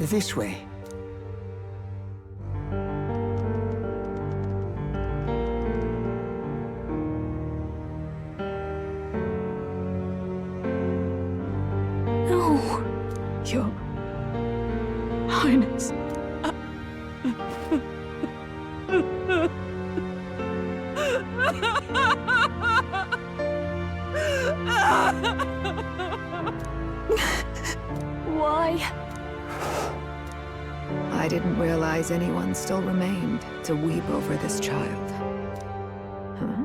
This way. No, Your Highness. Why? I didn't realize anyone still remained to weep over this child. Huh?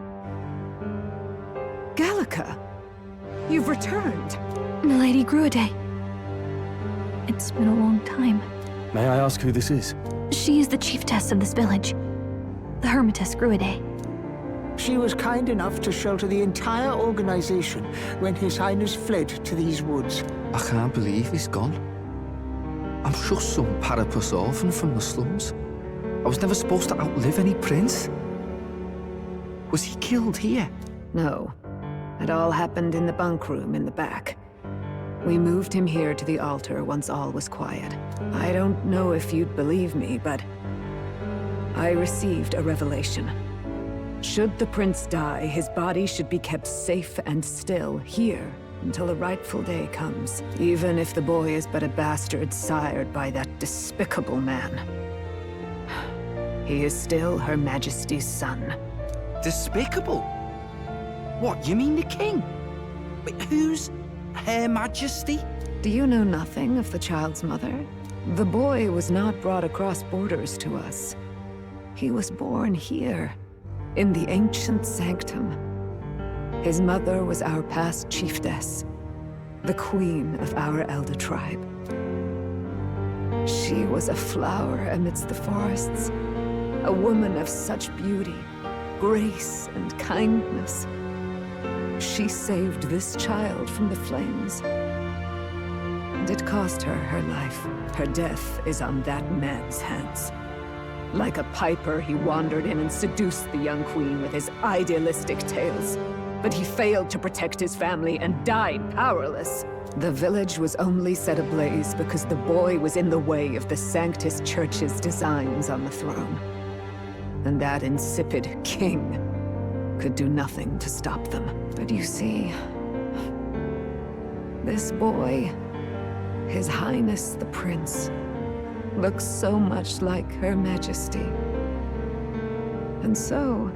Gallica! You've returned! Milady Gruide. It's been a long time. May I ask who this is? She is the chiefess of this village. The Hermitess Gruide. She was kind enough to shelter the entire organization when His Highness fled to these woods. I can't believe he's gone. I'm just some parapus orphan from the slums. I was never supposed to outlive any prince. Was he killed here? No. It all happened in the bunk room in the back. We moved him here to the altar once all was quiet. I don't know if you'd believe me, but I received a revelation. Should the prince die, his body should be kept safe and still here until a rightful day comes, even if the boy is but a bastard sired by that despicable man. He is still Her Majesty's son. Despicable? What, you mean the king? Wait, who's Her Majesty? Do you know nothing of the child's mother? The boy was not brought across borders to us. He was born here, in the ancient sanctum. His mother was our past chiefess, the queen of our elder tribe. She was a flower amidst the forests, a woman of such beauty, grace, and kindness. She saved this child from the flames. And it cost her her life. Her death is on that man's hands. Like a piper, he wandered in and seduced the young queen with his idealistic tales. But he failed to protect his family and died powerless. The village was only set ablaze because the boy was in the way of the Sanctus Church's designs on the throne. And that insipid king could do nothing to stop them. But you see, this boy, His Highness the Prince, looks so much like Her Majesty. And so...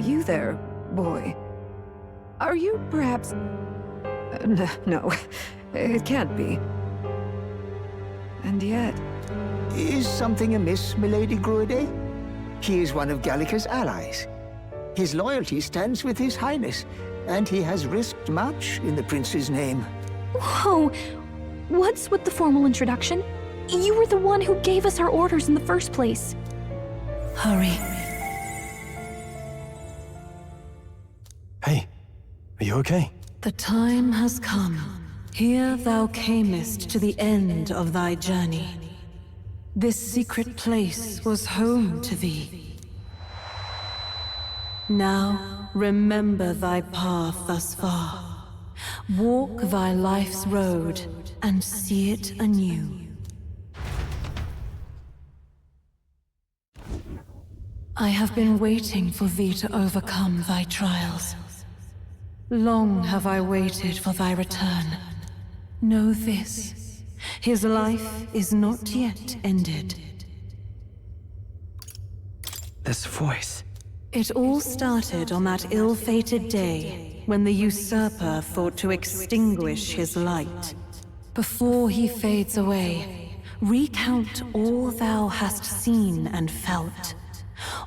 You there, boy. Are you perhaps... No, it can't be. And yet... Is something amiss, Milady Gruide? He is one of Gallica's allies. His loyalty stands with His Highness, and he has risked much in the prince's name. Whoa! What's with the formal introduction? You were the one who gave us our orders in the first place. Hurry. Hey, are you okay? The time has come. Here thou camest to the end of thy journey. This secret place was home to thee. Now, remember thy path thus far. Walk thy life's road and see it anew. I have been waiting for thee to overcome thy trials. Long have I waited for thy return. Know this, his life is not yet ended. This voice. It all started on that ill-fated day when the usurper thought to extinguish his light. Before he fades away, recount all thou hast seen and felt,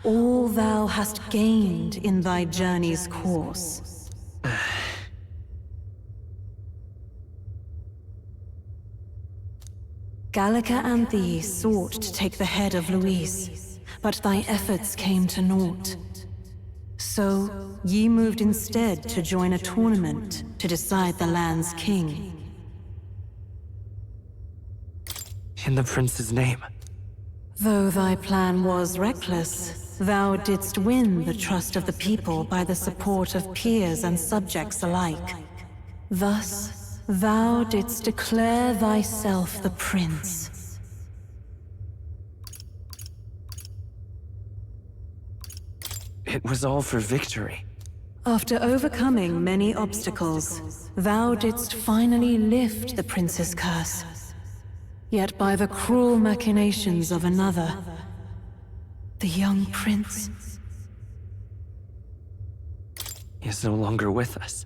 all thou hast gained in thy journey's course. Gallica and thee sought to take the head of Louise, but thy efforts came to naught. So, ye moved instead to join a tournament to decide the land's king. In the prince's name. Though thy plan was reckless, thou didst win the trust of the people by the support of peers and subjects alike. Thus, thou didst declare thyself the prince. It was all for victory. After overcoming many obstacles, thou didst finally lift the prince's curse. Yet by the cruel machinations of another, the young prince He is no longer with us.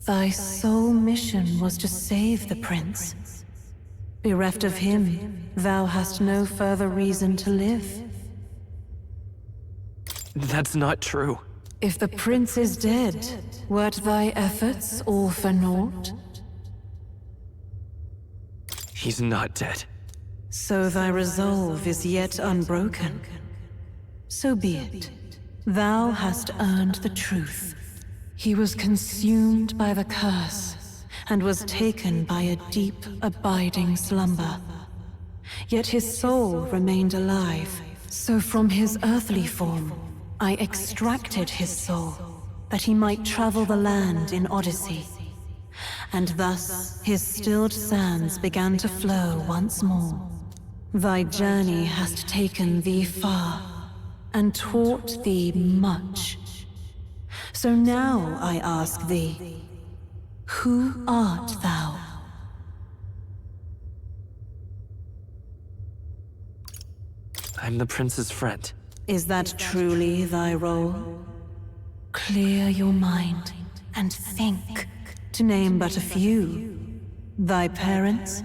Thy sole mission was to save the prince. Bereft of him, thou hast no further reason to live. That's not true. If the prince is dead, wert thy efforts all for naught? He's not dead. So thy resolve is yet unbroken. So be it. Thou hast earned the truth. He was consumed by the curse, and was taken by a deep, abiding slumber. Yet his soul remained alive, so from his earthly form, I extracted his soul, that he might travel the land in Odyssey. And thus his stilled sands began to flow once more. Thy journey hast taken thee far, and taught thee much. So now I ask thee, who art thou? I'm the prince's friend. Is that truly thy role? Clear your mind and think, to name but a few. Thy parents,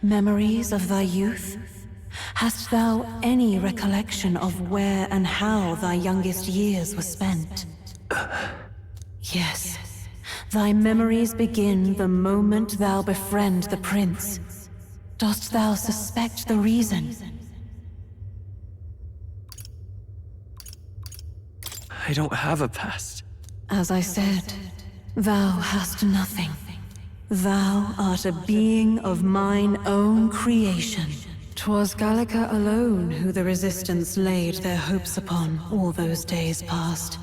memories of thy youth? Hast thou any recollection of where and how thy youngest years were spent? Yes, thy memories begin the moment thou befriend the prince. Dost thou suspect the reason? I don't have a past. As I said, thou hast nothing. Thou art a being of mine own creation. 'Twas Gallica alone who the Resistance laid their hopes upon all those days past.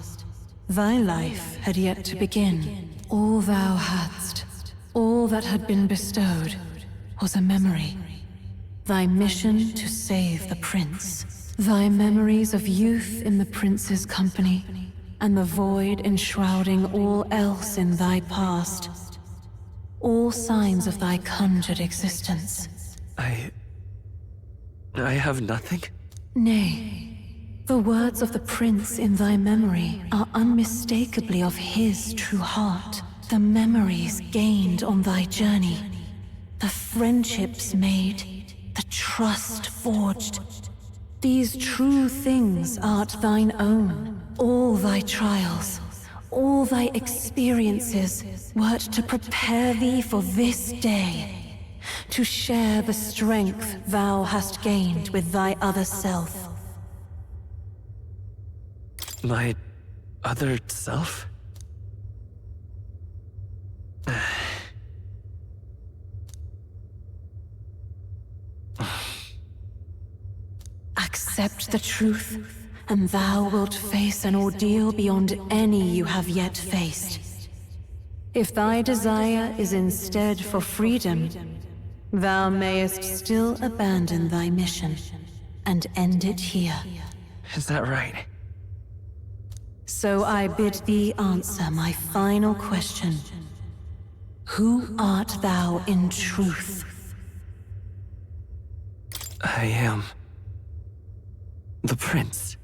Thy life had yet to begin. All thou hadst, all that had been bestowed, was a memory. Thy mission to save the prince. Thy memories of youth in the prince's company, and the void enshrouding all else in thy past. All signs of thy conjured existence. I have nothing? Nay, the words of the prince in thy memory are unmistakably of his true heart. The memories gained on thy journey, the friendships made, the trust forged. These true things art thine own. All thy trials, all thy experiences wert to prepare thee for this day. To share the strength thou hast gained with thy other self. My other self? Accept the truth, and thou wilt face an ordeal beyond any you have yet faced. If thy desire is instead for freedom, thou mayest still abandon thy mission and end it here. Is that right? So I bid thee answer my final question. Who art thou in truth? I am the prince.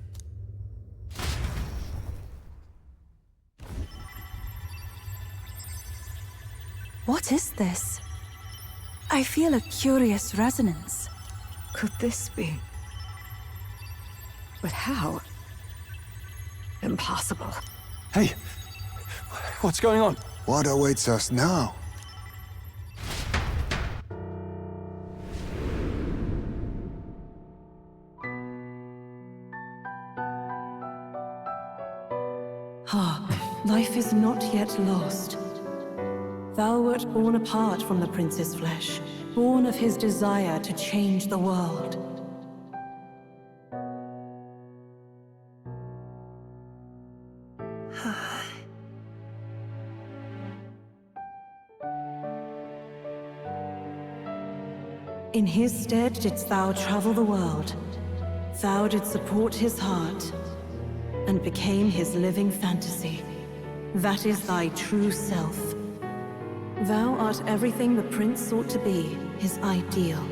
What is this? I feel a curious resonance. Could this be? But how? Impossible. Hey, what's going on? What awaits us now? Life is not yet lost. Thou wert born apart from the prince's flesh, born of his desire to change the world. In his stead didst thou travel the world. Thou didst support his heart, and became his living fantasy. That is thy true self. Thou art everything the prince sought to be, his ideal.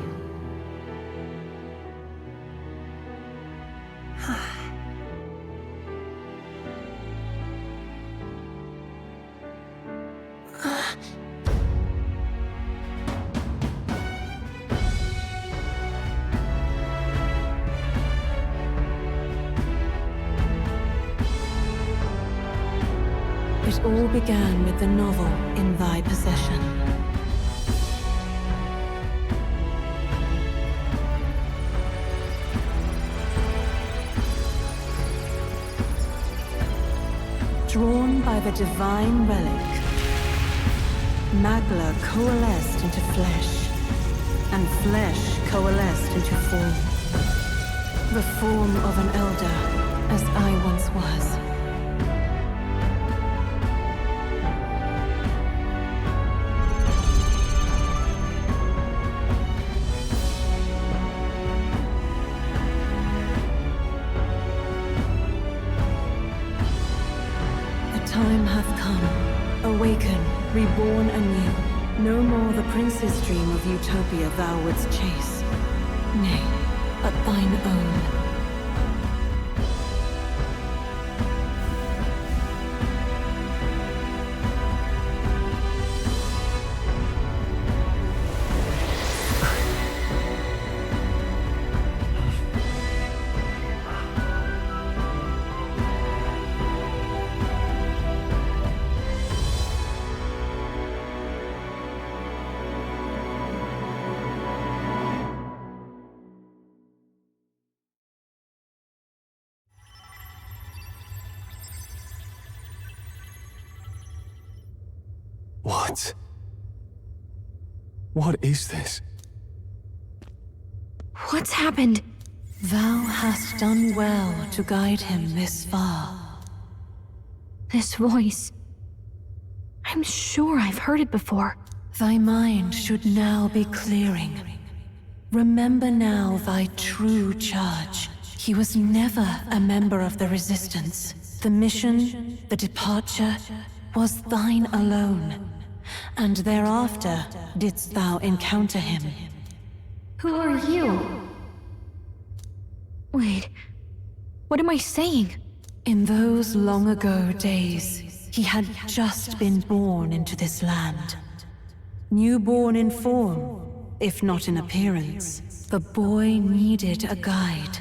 It all began with the novel in thy possession. Drawn by the divine relic, Magla coalesced into flesh, and flesh coalesced into form. The form of an elder, as I once was. Time hath come. Awaken, reborn anew. No more the prince's dream of utopia thou wouldst chase. Nay, but thine own. What? What is this? What's happened? Thou hast done well to guide him this far. This voice. I'm sure I've heard it before. Thy mind should now be clearing. Remember now thy true charge. He was never a member of the Resistance. The mission, the departure, was thine alone. And thereafter didst thou encounter him. Who are you? Wait, what am I saying? In those long ago days, he had just been born into this land. Newborn in form, if not in appearance, the boy needed a guide.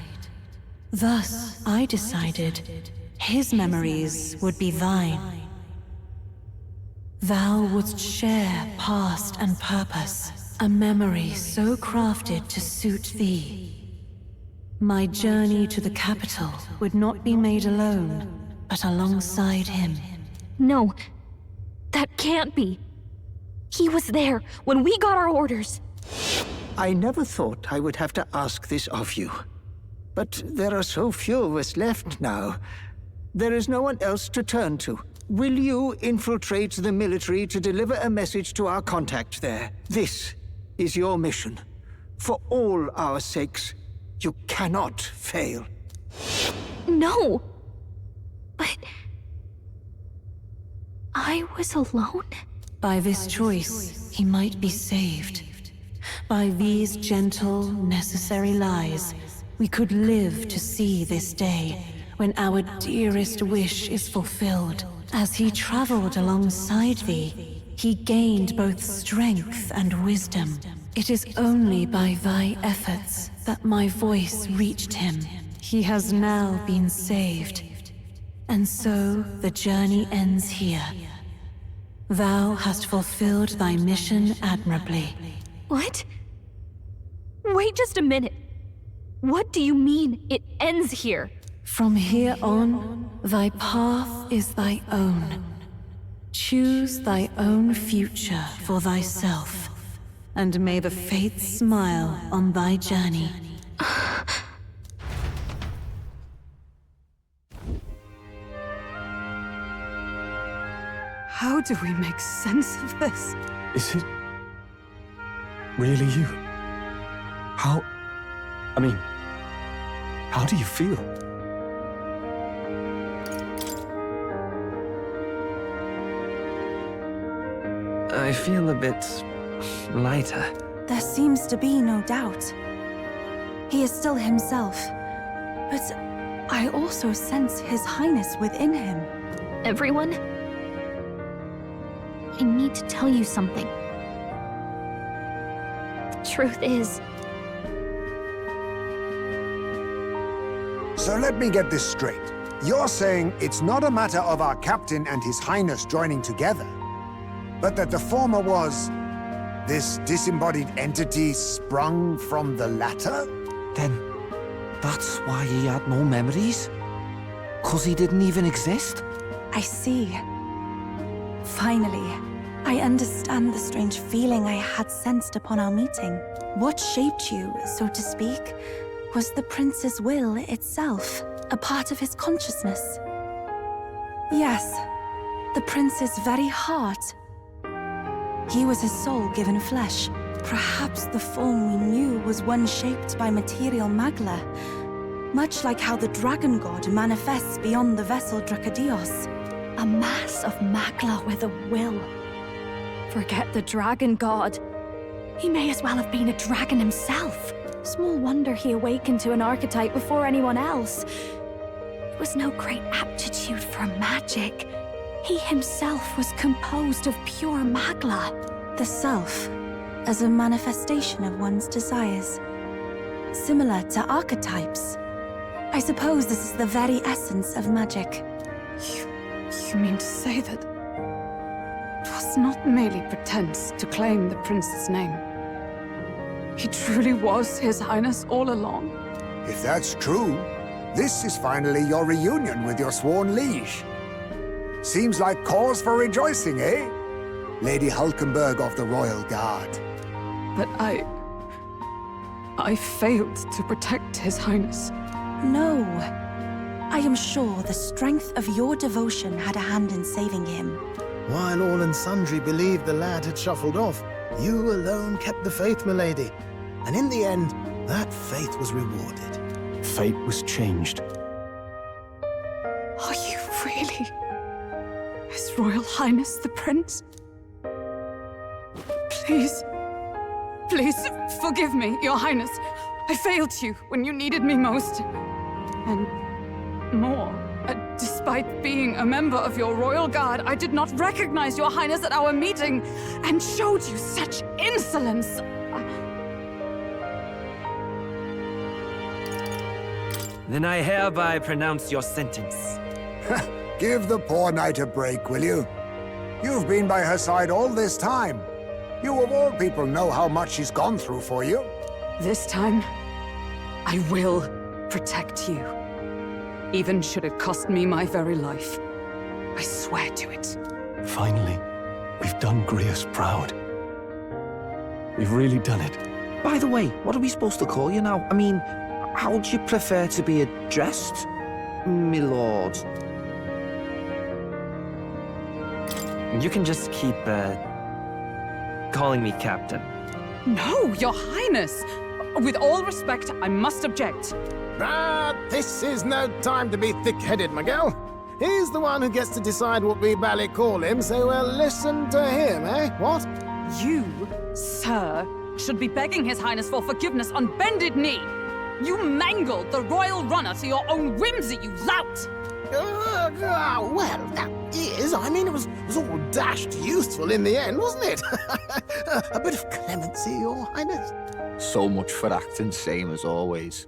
Thus, I decided his memories would be thine. Thou wouldst share past and purpose, a memory so crafted to suit thee. My journey to the capital would not be made alone, but alongside him. No, that can't be. He was there when we got our orders. I never thought I would have to ask this of you. But there are so few of us left now. There is no one else to turn to. Will you infiltrate the military to deliver a message to our contact there? This is your mission. For all our sakes, you cannot fail. No! But... I was alone? By this choice, he might be saved. By these gentle, necessary lies, we could live to see this day, when our dearest wish is fulfilled. As he traveled alongside thee, he gained both strength and wisdom. It is only by thy efforts that my voice reached him. He has now been saved. And so the journey ends here. Thou hast fulfilled thy mission admirably. What? Wait just a minute. What do you mean, it ends here? From here on, thy path is thy own. Choose thy own future for thyself, and may the fates smile on thy journey. How do we make sense of this? Is it really you? How do you feel? I feel a bit lighter. There seems to be no doubt. He is still himself, but I also sense His Highness within him. Everyone, I need to tell you something. The truth is, So let me get this straight. You're saying it's not a matter of our captain and His Highness joining together, but that the former was this disembodied entity sprung from the latter? Then, that's why he had no memories? 'Cause he didn't even exist? I see. Finally, I understand the strange feeling I had sensed upon our meeting. What shaped you, so to speak, was the prince's will itself, a part of his consciousness. Yes, the prince's very heart. He was his soul given flesh. Perhaps the form we knew was one shaped by material magla, much like how the dragon god manifests beyond the vessel Dracadios. a mass of magla with a will. Forget the dragon god. He may as well have been a dragon himself. Small wonder he awakened to an archetype before anyone else. It was no great aptitude for magic. He himself was composed of pure magla. The self, as a manifestation of one's desires. Similar to archetypes. I suppose this is the very essence of magic. You mean to say that it was not merely pretense to claim the prince's name? He truly was His Highness all along? If that's true, this is finally your reunion with your sworn liege. Seems like cause for rejoicing, eh? Lady Hulkenberg of the Royal Guard. But I failed to protect His Highness. No. I am sure the strength of your devotion had a hand in saving him. While all and sundry believed the lad had shuffled off, you alone kept the faith, milady. And in the end, that faith was rewarded. Fate was changed. Are you really His Royal Highness the Prince? Please, forgive me, Your Highness. I failed you when you needed me most. And more, despite being a member of your Royal Guard, I did not recognize Your Highness at our meeting and showed you such insolence. Then I hereby pronounce your sentence. Give the poor knight a break, will you? You've been by her side all this time. You of all people know how much she's gone through for you. This time, I will protect you. Even should it cost me my very life. I swear to it. Finally, we've done Grius proud. We've really done it. By the way, what are we supposed to call you now? I mean, how would you prefer to be addressed, my lord? You can just keep, calling me Captain. No, Your Highness! With all respect, I must object. This is no time to be thick-headed, Miguel. He's the one who gets to decide what we bally call him, so we'll listen to him, eh? What? You, sir, should be begging His Highness for forgiveness on bended knee. You mangled the royal runner to your own whimsy, you lout! Well, that is, I mean, it was all dashed useful in the end, wasn't it? A bit of clemency, Your Highness. So much for acting same as always.